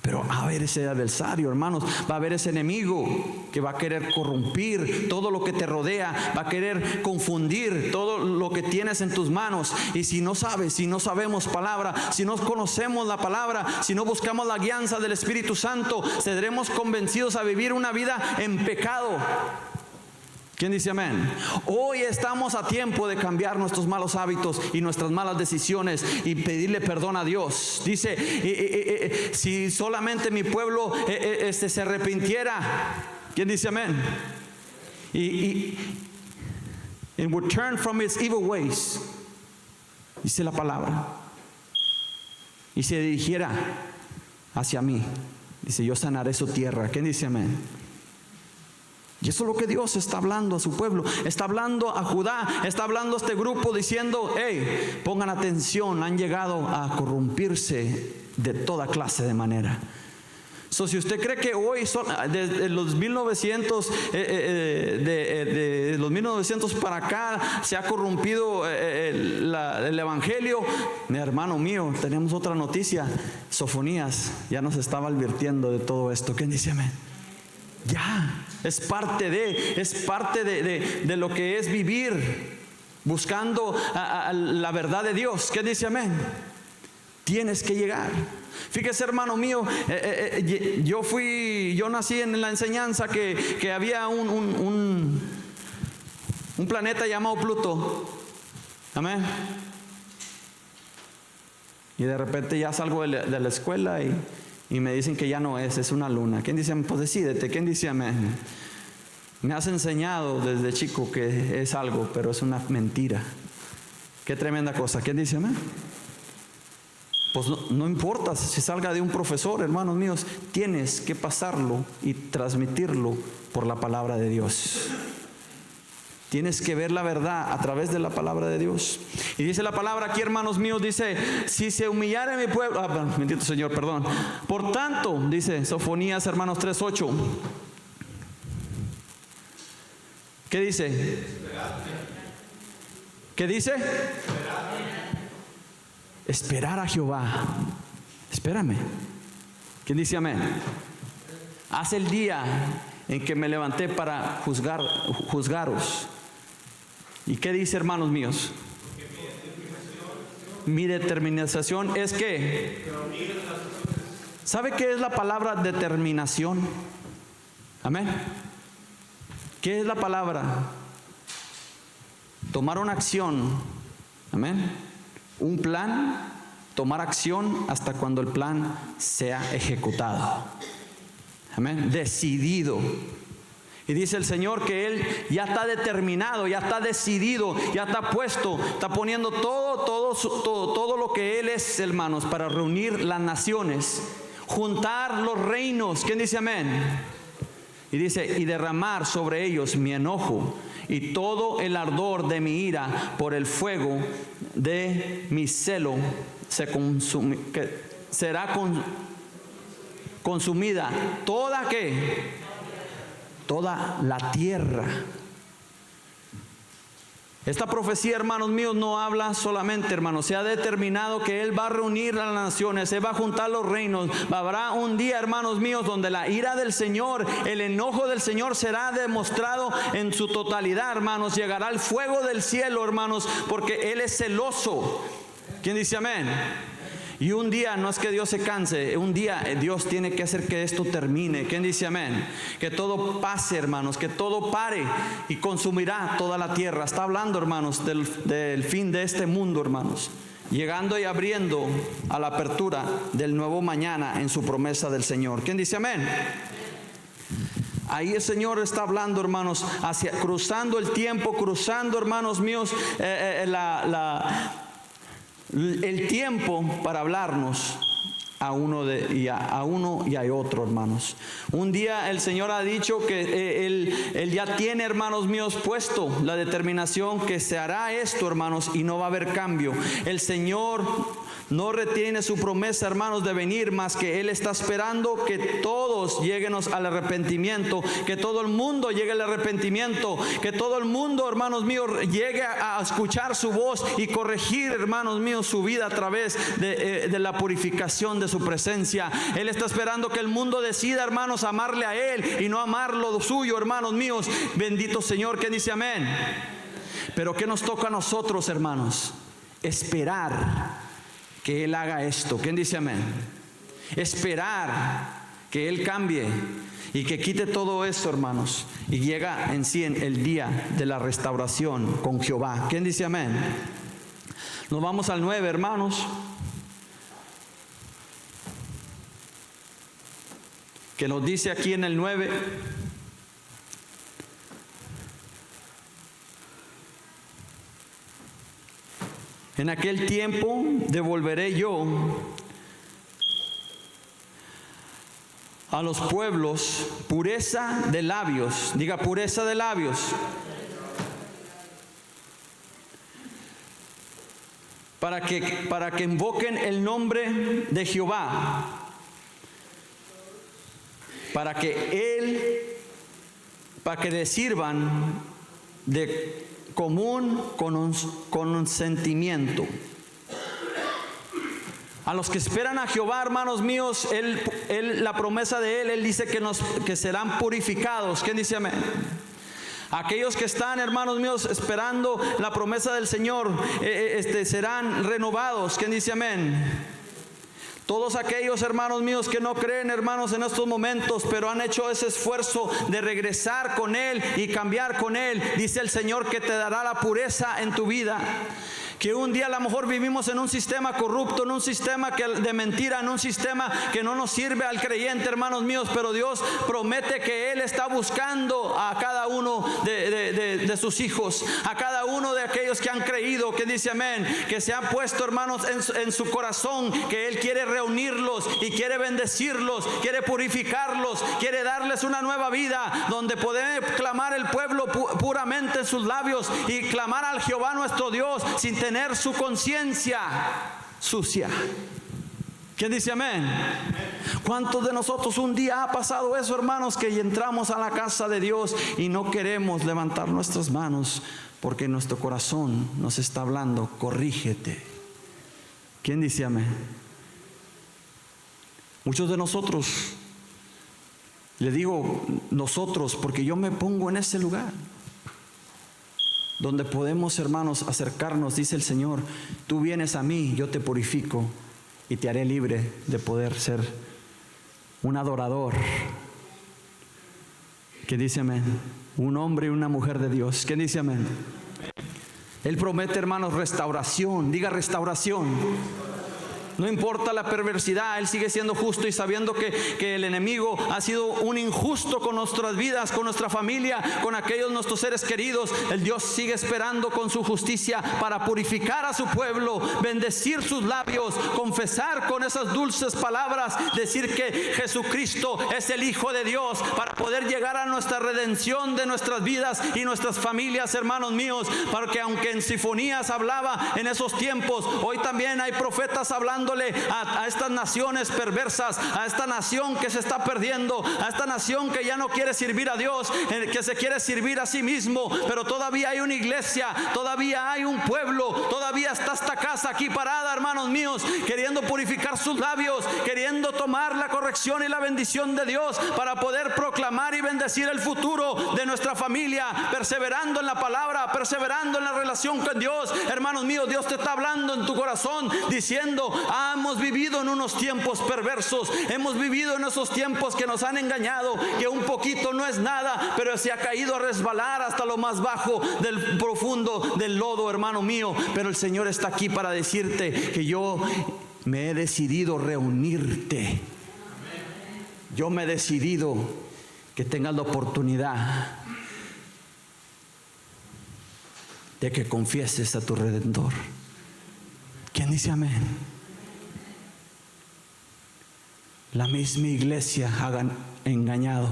Pero va a haber ese adversario, hermanos, va a haber ese enemigo que va a querer corrompir todo lo que te rodea, va a querer confundir todo lo que tienes en tus manos. Y si no sabemos palabra, si no conocemos la palabra, si no buscamos la guianza del Espíritu Santo, seremos convencidos a vivir una vida en pecado. ¿Quién dice amén? Hoy estamos a tiempo de cambiar nuestros malos hábitos y nuestras malas decisiones y pedirle perdón a Dios. Dice, si solamente mi pueblo se arrepintiera. ¿Quién dice amén? And would turn from its evil ways. Dice la palabra. Y se dirigiera hacia mí. Dice, yo sanaré su tierra. ¿Quién dice amén? Y eso es lo que Dios está hablando a su pueblo. Está hablando a Judá. Está hablando a este grupo diciendo, hey, pongan atención. Han llegado a corrompirse de toda clase de manera. So, si usted cree que hoy desde los 1900 de los 1900 para acá se ha corrompido el evangelio, mi hermano mío, tenemos otra noticia. Sofonías ya nos estaba advirtiendo de todo esto. ¿Quién dice amén? Ya, es parte de lo que es vivir buscando a la verdad de Dios. ¿Quién dice amén? Tienes que llegar. Fíjese, hermano mío, yo nací en la enseñanza que había un planeta llamado Pluto. Amén. Y de repente ya salgo de la escuela y me dicen que ya no es una luna. ¿Quién dice? Pues decídete. ¿Quién dice amén? Me has enseñado desde chico que es algo, pero es una mentira. Qué tremenda cosa. ¿Quién dice amén? Pues no importa si salga de un profesor, hermanos míos, tienes que pasarlo y transmitirlo por la palabra de Dios. Tienes que ver la verdad a través de la palabra de Dios. Y dice la palabra aquí, hermanos míos, dice, si se humillara mi pueblo, bendito Señor, perdón. Por tanto, dice Sofonías, hermanos, 3:8. ¿Qué dice? ¿Qué dice? Esperar a Jehová. Espérame. ¿Quién dice amén? Hace el día en que me levanté para juzgaros. ¿Y qué dice, hermanos míos? Mi determinación es que, ¿sabe qué es la palabra determinación? Amén. ¿Qué es la palabra? Tomar una acción. Amén. Un plan, tomar acción hasta cuando el plan sea ejecutado. Amén. Decidido. Y dice el Señor que Él ya está determinado, ya está decidido, ya está puesto, está poniendo todo lo que Él es, hermanos, para reunir las naciones, juntar los reinos. ¿Quién dice amén? Y dice, y derramar sobre ellos mi enojo y todo el ardor de mi ira por el fuego de mi celo será consumida toda la tierra. Esta profecía, hermanos míos, no habla solamente, hermanos, se ha determinado que Él va a reunir las naciones, Él va a juntar los reinos. Habrá un día, hermanos míos, donde la ira del Señor, el enojo del Señor será demostrado en su totalidad, hermanos. Llegará el fuego del cielo, hermanos, porque Él es celoso. ¿Quién dice amén? Y un día, no es que Dios se canse, un día Dios tiene que hacer que esto termine. ¿Quién dice amén? Que todo pase, hermanos, que todo pare y consumirá toda la tierra. Está hablando, hermanos, del fin de este mundo, hermanos. Llegando y abriendo a la apertura del nuevo mañana en su promesa del Señor. ¿Quién dice amén? Ahí el Señor está hablando, hermanos, cruzando el tiempo, cruzando, hermanos míos, el tiempo para hablarnos a uno y a otro, hermanos. Un día el Señor ha dicho que Él ya tiene, hermanos míos, puesto la determinación que se hará esto, hermanos, y no va a haber cambio. El Señor no retiene su promesa, hermanos, de venir, más que Él está esperando que todos lleguemos al arrepentimiento, que todo el mundo llegue al arrepentimiento, que todo el mundo, hermanos míos, llegue a escuchar su voz y corregir, hermanos míos, su vida a través de la purificación de su presencia. Él está esperando que el mundo decida, hermanos, amarle a Él y no amar lo suyo, hermanos míos. Bendito Señor, que dice amén. Pero ¿qué nos toca a nosotros, hermanos? Esperar que Él haga esto. ¿Quién dice amén? Esperar que Él cambie. y que quite todo eso, hermanos, y llega en sí el día de la restauración con Jehová. ¿Quién dice amén? Nos vamos al 9, hermanos, que nos dice aquí en el 9: en aquel tiempo devolveré yo a los pueblos pureza de labios. Diga, pureza de labios. Para que invoquen el nombre de Jehová. Para que le sirvan de común consentimiento. A los que esperan a Jehová, hermanos míos, la promesa de Él dice que serán purificados. ¿Quién dice amén? Aquellos que están, hermanos míos, esperando la promesa del Señor, serán renovados. ¿Quién dice amén? Todos aquellos, hermanos míos, que no creen, hermanos, en estos momentos, pero han hecho ese esfuerzo de regresar con Él y cambiar con Él, dice el Señor que te dará la pureza en tu vida. Que un día a lo mejor vivimos en un sistema corrupto, en un sistema de mentira, en un sistema que no nos sirve al creyente, hermanos míos, pero Dios promete que Él está buscando a cada uno de sus hijos, a cada uno de aquellos que han creído, que dice amén, que se han puesto, hermanos, en su corazón, que Él quiere reunirlos y quiere bendecirlos, quiere purificarlos, quiere darles una nueva vida, donde puede clamar el pueblo puramente en sus labios y clamar al Jehová nuestro Dios sin tener su conciencia sucia. ¿Quién dice amén? ¿Cuántos de nosotros un día ha pasado eso, hermanos, que entramos a la casa de Dios y no queremos levantar nuestras manos porque nuestro corazón nos está hablando, corrígete? ¿Quién dice amén? Muchos de nosotros, le digo nosotros porque yo me pongo en ese lugar, donde podemos, hermanos, acercarnos. Dice el Señor: tú vienes a mí, yo te purifico y te haré libre de poder ser un adorador. ¿Qué dice amén? Un hombre y una mujer de Dios. ¿Qué dice amén? Él promete, hermanos, restauración. Diga, restauración. No importa la perversidad, Él sigue siendo justo, y sabiendo que el enemigo ha sido un injusto con nuestras vidas, con nuestra familia, con aquellos nuestros seres queridos, el Dios sigue esperando con su justicia para purificar a su pueblo, bendecir sus labios, confesar con esas dulces palabras, decir que Jesucristo es el Hijo de Dios, para poder llegar a nuestra redención de nuestras vidas y nuestras familias, hermanos míos. Porque aunque en Sinfonías hablaba en esos tiempos, hoy también hay profetas hablando a estas naciones perversas, a esta nación que se está perdiendo, a esta nación que ya no quiere servir a Dios, que se quiere servir a sí mismo. Pero todavía hay una iglesia, todavía hay un pueblo, todavía está esta casa aquí parada, hermanos míos, queriendo purificar sus labios, queriendo tomar la corrección y la bendición de Dios para poder proclamar y bendecir el futuro de nuestra familia, perseverando en la palabra, perseverando en la relación con Dios. Hermanos míos, Dios te está hablando en tu corazón, diciendo: hemos vivido en unos tiempos perversos, hemos vivido en esos tiempos que nos han engañado, que un poquito no es nada, pero se ha caído a resbalar hasta lo más bajo del profundo del lodo, hermano mío. Pero el Señor está aquí para decirte que yo me he decidido reunirte. Yo me he decidido que tengas la oportunidad de que confieses a tu Redentor. ¿Quién dice amén? La misma iglesia ha engañado,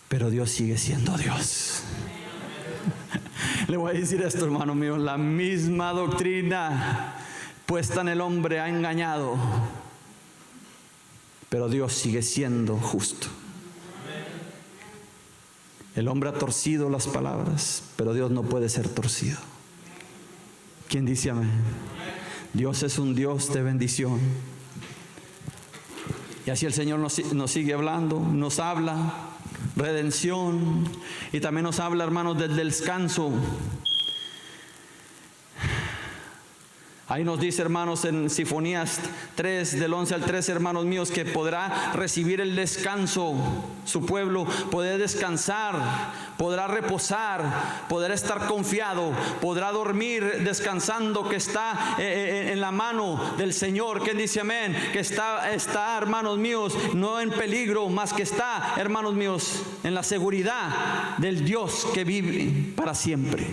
pero Dios sigue siendo Dios. Le voy a decir esto, hermano mío: la misma doctrina puesta en el hombre ha engañado, pero Dios sigue siendo justo. El hombre ha torcido las palabras, pero Dios no puede ser torcido. ¿Quién dice amén? Dios es un Dios de bendición. Y así el Señor nos sigue hablando, nos habla redención, y también nos habla, hermanos, del descanso. Ahí nos dice, hermanos, en Sinfonías 3, del 11 al 13, hermanos míos, que podrá recibir el descanso, su pueblo, poder descansar, podrá reposar, podrá estar confiado, podrá dormir descansando, que está en la mano del Señor. ¿Quién dice amén? Que está, hermanos míos, no en peligro, más que está, hermanos míos, en la seguridad del Dios que vive para siempre.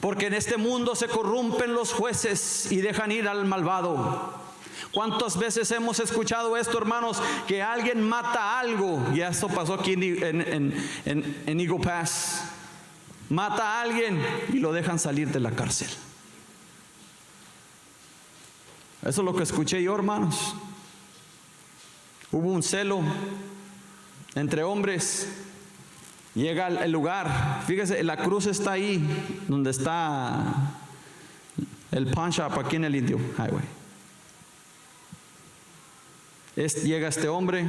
Porque en este mundo se corrompen los jueces y dejan ir al malvado. ¿Cuántas veces hemos escuchado esto, hermanos? Que alguien mata algo. Y esto pasó aquí en Eagle Pass. Mata a alguien y lo dejan salir de la cárcel. Eso es lo que escuché yo, hermanos. Hubo un celo entre hombres. Llega al lugar, fíjese, la cruz está ahí, donde está el pawn shop aquí en el Indio Highway. Llega este hombre,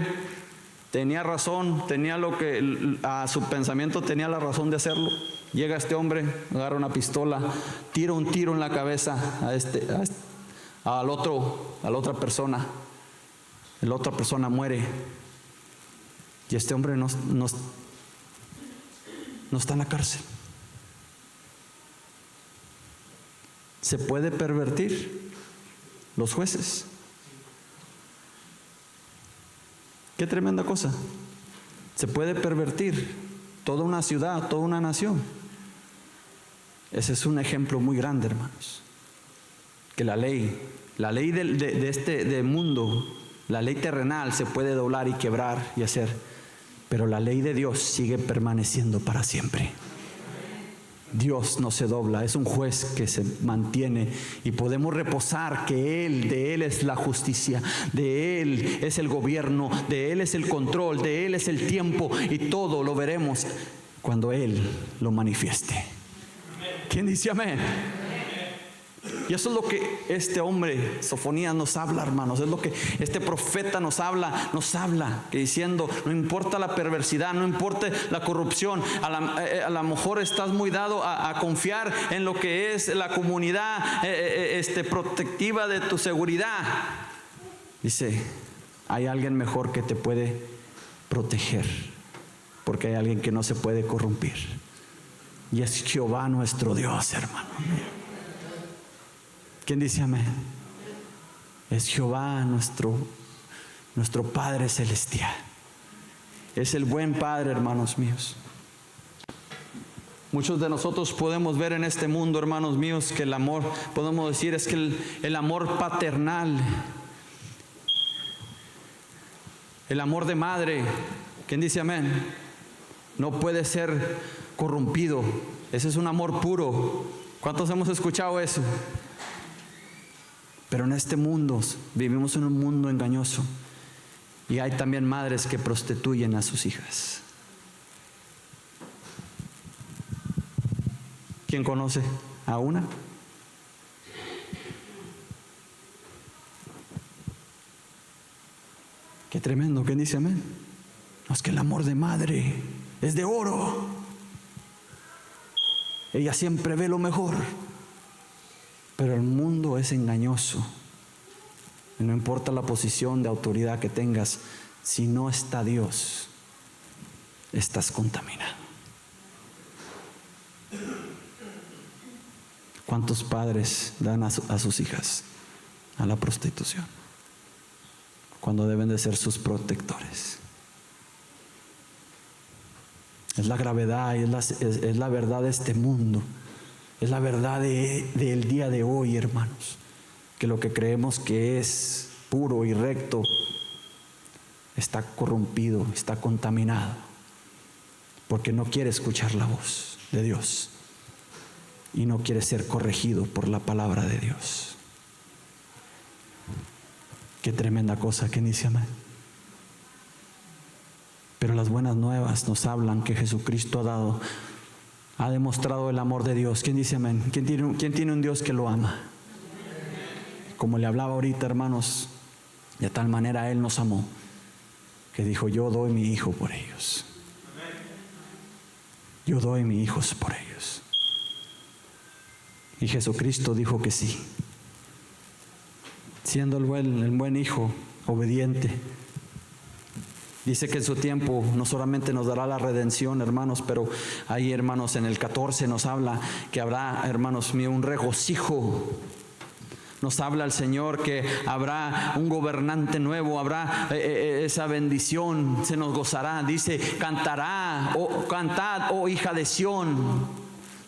tenía razón, tenía lo que a su pensamiento tenía la razón de hacerlo. Llega este hombre, agarra una pistola, tira un tiro en la cabeza a la otra persona. La otra persona muere. Y este hombre no está en la cárcel. Se puede pervertir los jueces. Qué tremenda cosa. Se puede pervertir toda una ciudad, toda una nación. Ese es un ejemplo muy grande, hermanos. Que la ley de este mundo, la ley terrenal se puede doblar y quebrar y hacer, pero la ley de Dios sigue permaneciendo para siempre. Dios no se dobla, es un juez que se mantiene y podemos reposar que de Él es la justicia, de Él es el gobierno, de Él es el control, de Él es el tiempo, y todo lo veremos cuando Él lo manifieste. ¿Quién dice amén? Y eso es lo que este hombre, Sofonías, nos habla, hermanos. Es lo que este profeta nos habla, que diciendo, no importa la perversidad, no importa la corrupción, a lo mejor estás muy dado a confiar en lo que es la comunidad protectiva de tu seguridad. Dice, hay alguien mejor que te puede proteger, porque hay alguien que no se puede corrompir, y es Jehová nuestro Dios, hermano. ¿Quién dice amén? Es Jehová nuestro Padre celestial. Es el buen Padre, hermanos míos. Muchos de nosotros podemos ver en este mundo, hermanos míos, que el amor, podemos decir, es que el amor paternal, el amor de madre, ¿quién dice amén? No puede ser corrompido. Ese es un amor puro. ¿Cuántos hemos escuchado eso? Pero en este mundo, vivimos en un mundo engañoso, y hay también madres que prostituyen a sus hijas. ¿Quién conoce a una? Qué tremendo. ¿Quién dice amén? No, es que el amor de madre es de oro. Ella siempre ve lo mejor. Pero el mundo es engañoso. Y no importa la posición de autoridad que tengas, si no está Dios, estás contaminado. ¿Cuántos padres dan a sus hijas a la prostitución cuando deben de ser sus protectores? Es la gravedad y es la verdad de este mundo. Es la verdad del día de hoy, hermanos, que lo que creemos que es puro y recto está corrompido, está contaminado, porque no quiere escuchar la voz de Dios y no quiere ser corregido por la palabra de Dios. Qué tremenda cosa. ¿Quién dice amén? Pero las buenas nuevas nos hablan que Jesucristo ha demostrado el amor de Dios. ¿Quién dice amén? ¿Quién tiene un Dios que lo ama? Como le hablaba ahorita, hermanos, de tal manera Él nos amó, que dijo, yo doy mi hijo por ellos. Yo doy mis hijos por ellos. Y Jesucristo dijo que sí. Siendo el buen hijo, obediente. Dice que en su tiempo no solamente nos dará la redención, hermanos, pero ahí, hermanos, en el 14 nos habla que habrá, hermanos míos, un regocijo. Nos habla el Señor que habrá un gobernante nuevo, habrá esa bendición, se nos gozará. Dice, cantad, oh hija de Sión,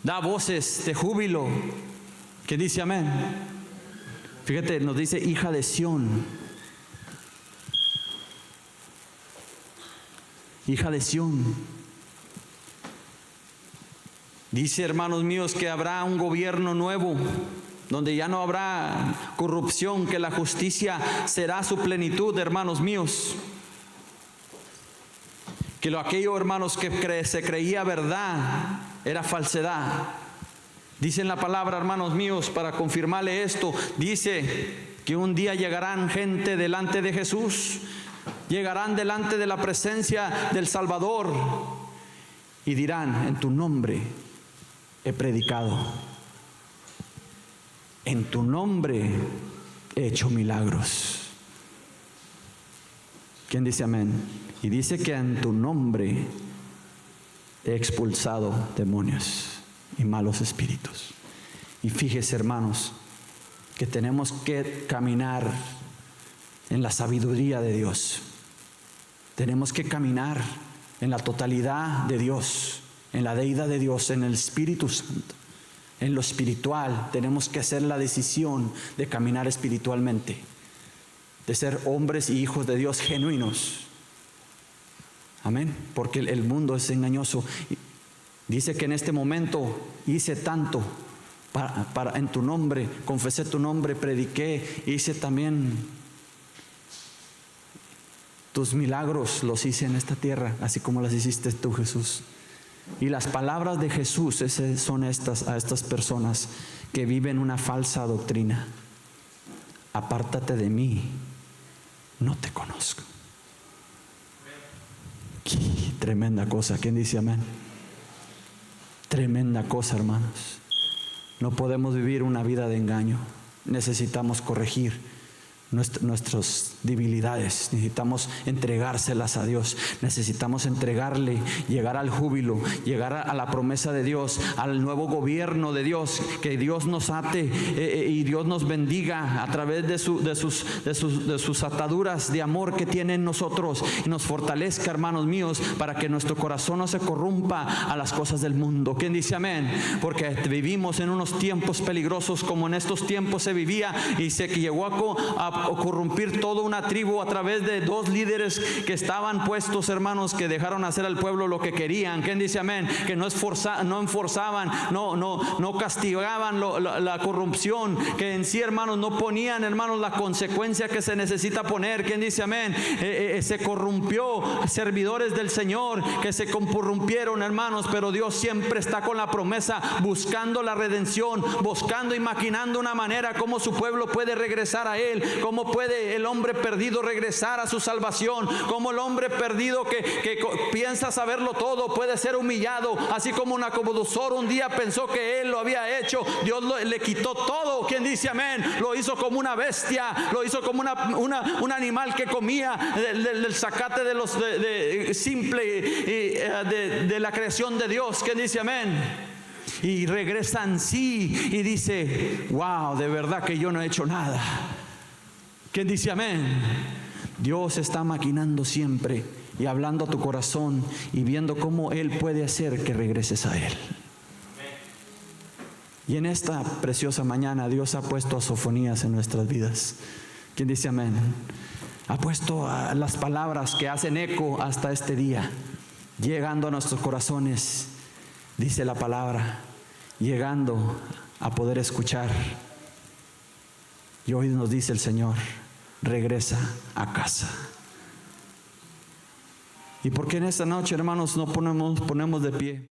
da voces de júbilo. ¿Qué dice amén? Fíjate, nos dice hija de Sión. Hija de Sión. Dice, hermanos míos, que habrá un gobierno nuevo, donde ya no habrá corrupción, que la justicia será su plenitud, hermanos míos. Que aquello, hermanos, que se creía verdad, era falsedad. Dice en la palabra, hermanos míos, para confirmarle esto, dice que un día llegarán gente delante de Jesús, llegarán delante de la presencia del Salvador y dirán, en tu nombre he predicado, en tu nombre he hecho milagros. ¿Quién dice amén? Y dice que en tu nombre he expulsado demonios y malos espíritus. Y fíjese, hermanos, que tenemos que caminar en la sabiduría de Dios. Tenemos que caminar en la totalidad de Dios, en la deidad de Dios, en el Espíritu Santo. En lo espiritual tenemos que hacer la decisión de caminar espiritualmente, de ser hombres y hijos de Dios genuinos. Amén. Porque el mundo es engañoso. Dice que en este momento hice tanto en tu nombre, confesé tu nombre, prediqué, hice también tus milagros, los hice en esta tierra, así como las hiciste tú, Jesús. Y las palabras de Jesús son a estas personas que viven una falsa doctrina. Apártate de mí, no te conozco. ¡Qué tremenda cosa! ¿Quién dice amén? Tremenda cosa, hermanos. No podemos vivir una vida de engaño. Necesitamos corregir nuestras debilidades, necesitamos entregárselas a Dios, necesitamos entregarle, llegar al júbilo, llegar a la promesa de Dios, al nuevo gobierno de Dios, que Dios nos ate y Dios nos bendiga a través de sus ataduras de amor que tiene en nosotros y nos fortalezca, hermanos míos, para que nuestro corazón no se corrompa a las cosas del mundo. ¿Quién dice amén? Porque vivimos en unos tiempos peligrosos como en estos tiempos se vivía, y se llegó a corrompir toda una tribu a través de dos líderes que estaban puestos, hermanos, que dejaron hacer al pueblo lo que querían. ¿Quién dice amén? Que no enforzaban, no castigaban la corrupción, que en sí, hermanos, no ponían, hermanos, la consecuencia que se necesita poner. ¿Quién dice amén? Se corrompió servidores del Señor que se corrompieron, hermanos, pero Dios siempre está con la promesa, buscando la redención, buscando y maquinando una manera como su pueblo puede regresar a Él. ¿Cómo puede el hombre perdido regresar a su salvación? ¿Cómo el hombre perdido que piensa saberlo todo puede ser humillado? Así como Nabucodonosor un día pensó que él lo había hecho, Dios le quitó todo. ¿Quién dice amén? Lo hizo como una bestia, lo hizo como un animal que comía del zacate de la creación de Dios. ¿Quién dice amén? Y regresan sí y dice, wow, de verdad que yo no he hecho nada. ¿Quién dice amén? Dios está maquinando siempre y hablando a tu corazón y viendo cómo Él puede hacer que regreses a Él. Y en esta preciosa mañana Dios ha puesto a sofonías en nuestras vidas. ¿Quién dice amén? Ha puesto a las palabras que hacen eco hasta este día, llegando a nuestros corazones, dice la palabra, llegando a poder escuchar. Y hoy nos dice el Señor, regresa a casa. ¿Y por qué en esta noche, hermanos, no ponemos de pie?